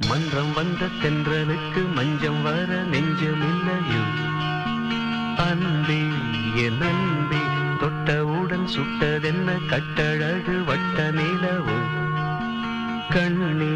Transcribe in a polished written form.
மன்றம் வந்த தென்றலுக்கு மஞ்சம் வர நெஞ்சமில்லையோ அன்பே என் அன்பே தொட்டவுடன் சுட்டதென்ன கட்டழகு வட்ட நிலவோ கண்ணே